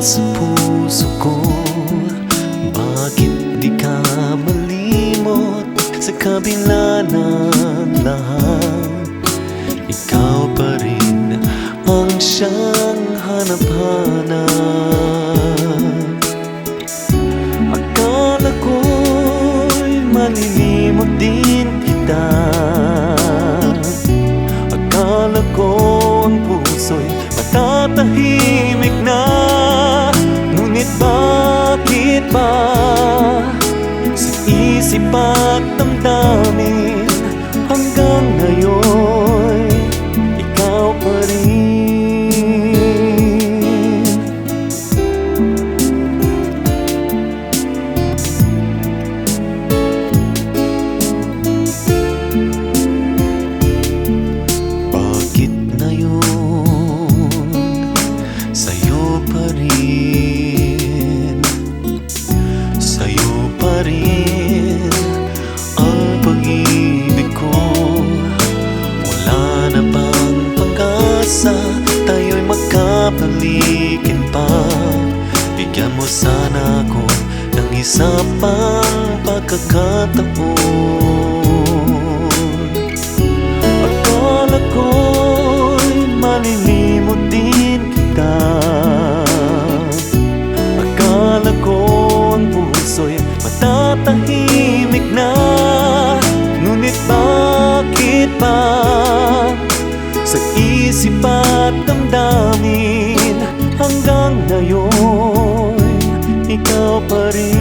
sa puso ko. Bakit di ka malimot sa kabila ng lahat? Ikaw pa rin ang siyang hanap-hanap. Akala ko'y malilimot din kita. Akala ko ang puso'y matatahimik na. Ngunit bakit ba sa isip at damdamin hanggang ngayon ikaw pa rin? Bakit ngayon sa'yo pa rin? Sa'yo pa rin ang pag-ibig ko. Wala na bang pag-asa tayo'y magkabalikin pa? Bigyan mo sana ako ng isa pang pagkakataon. Akala ko'y malilimot din kita. Akala ko ang puso'y matatahimik na. Ngunit bakit ba sa isip at damdamin hanggang ngayon ikaw pa rin?